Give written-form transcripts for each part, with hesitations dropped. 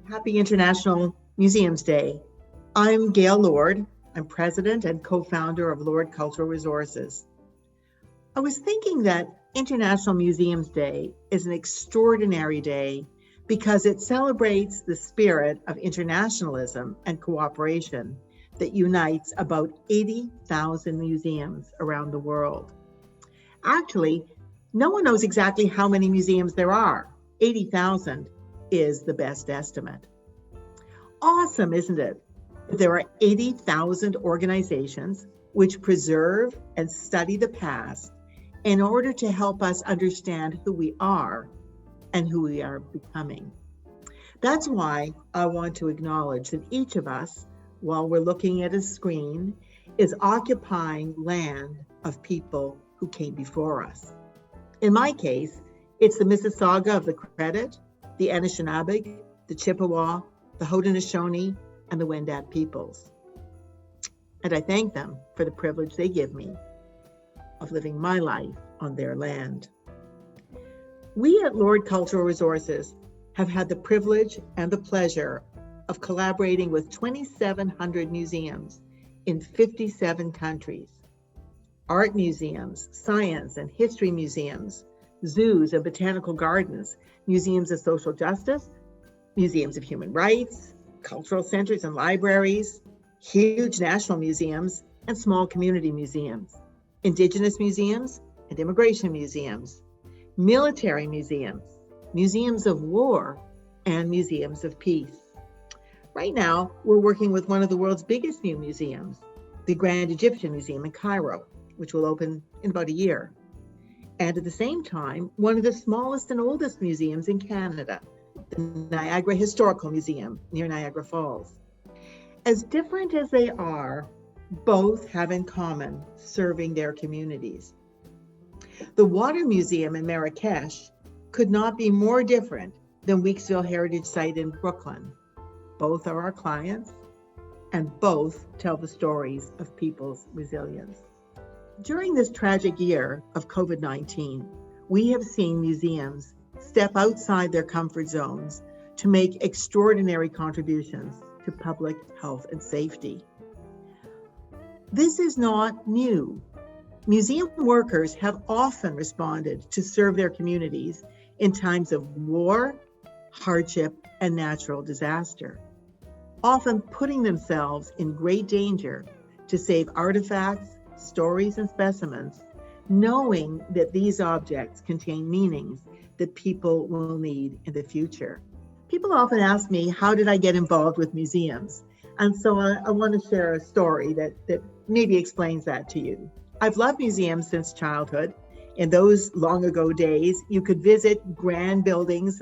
Happy International Museums Day. I'm Gail Lord. I'm president and co-founder of Lord Cultural Resources. I was thinking that International Museums Day is an extraordinary day because it celebrates the spirit of internationalism and cooperation that unites about 80,000 museums around the world. Actually, no one knows exactly how many museums there are. 80,000 is the best estimate. Awesome, isn't it? There are 80,000 organizations which preserve and study the past in order to help us understand who we are and who we are becoming. That's why I want to acknowledge that each of us, while we're looking at a screen, is occupying land of people who came before us. In my case, it's the Mississauga of the Credit, the Anishinaabe, the Chippewa, the Haudenosaunee, and the Wendat peoples. And I thank them for the privilege they give me of living my life on their land. We at Lord Cultural Resources have had the privilege and the pleasure of collaborating with 2,700 museums in 57 countries. Art museums, science and history museums, zoos and botanical gardens, museums of social justice, museums of human rights, cultural centers and libraries, huge national museums, and small community museums, indigenous museums and immigration museums, military museums, museums of war, and museums of peace. Right now, we're working with one of the world's biggest new museums, the Grand Egyptian Museum in Cairo, which will open in about a year. And at the same time, one of the smallest and oldest museums in Canada, the Niagara Historical Museum near Niagara Falls. As different as they are, both have in common serving their communities. The Water Museum in Marrakesh could not be more different than Weeksville Heritage Site in Brooklyn. Both are our clients, and both tell the stories of people's resilience. During this tragic year of COVID-19, we have seen museums step outside their comfort zones to make extraordinary contributions to public health and safety. This is not new. Museum workers have often responded to serve their communities in times of war, hardship, and natural disaster, often putting themselves in great danger to save artifacts, stories, and specimens, knowing that these objects contain meanings that people will need in the future. People often ask me, how did I get involved with museums? And so I want to share a story that maybe explains that to you. I've loved museums since childhood. In those long ago days, you could visit grand buildings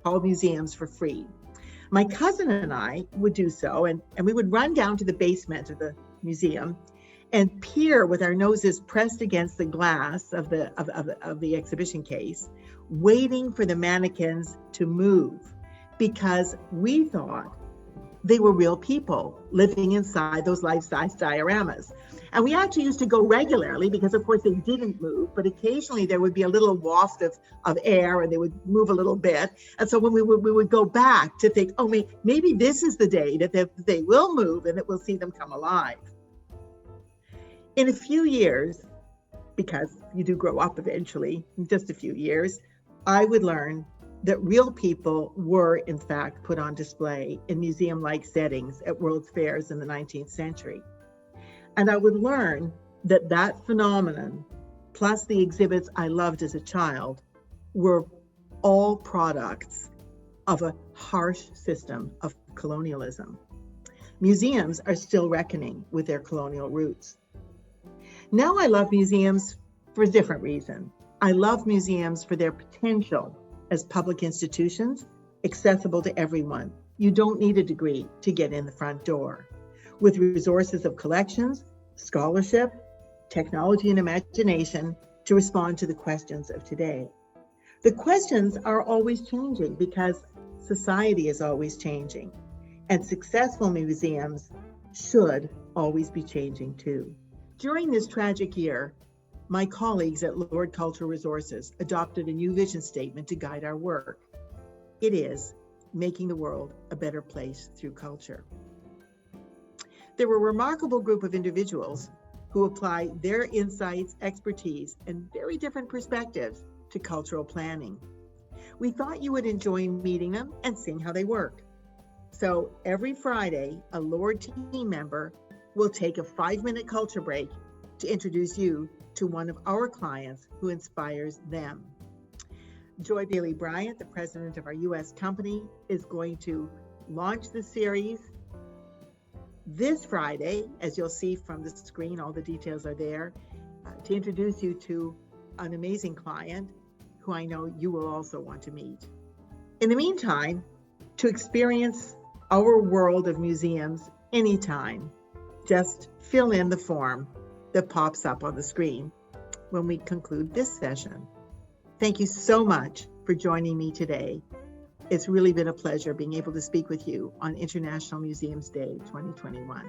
called museums for free. My cousin and I would do so, and we would run down to the basement of the museum and peer with our noses pressed against the glass of the exhibition case, waiting for the mannequins to move, because we thought they were real people living inside those life-size dioramas. And we actually used to go regularly because, of course, they didn't move, but occasionally there would be a little waft of air and they would move a little bit. And so when we would go back to think, oh, maybe this is the day that they will move and that we'll see them come alive. In a few years, because you do grow up eventually, in just a few years, I would learn that real people were, in fact, put on display in museum-like settings at World's Fairs in the 19th century. And I would learn that that phenomenon, plus the exhibits I loved as a child, were all products of a harsh system of colonialism. Museums are still reckoning with their colonial roots. Now I love museums for a different reason. I love museums for their potential as public institutions, accessible to everyone. You don't need a degree to get in the front door. With resources of collections, scholarship, technology, and imagination to respond to the questions of today. The questions are always changing because society is always changing, and successful museums should always be changing too. During this tragic year, my colleagues at Lord Cultural Resources adopted a new vision statement to guide our work. It is, making the world a better place through culture. There were a remarkable group of individuals who apply their insights, expertise, and very different perspectives to cultural planning. We thought you would enjoy meeting them and seeing how they work. So every Friday, a LORD team member will take a 5-minute culture break to introduce you to one of our clients who inspires them. Joy Bailey Bryant, the president of our U.S. company, is going to launch the series this Friday, as you'll see from the screen, all the details are there, to introduce you to an amazing client who I know you will also want to meet. In the meantime, to experience our world of museums anytime, just fill in the form that pops up on the screen when we conclude this session. Thank you so much for joining me today. It's really been a pleasure being able to speak with you on International Museums Day 2021.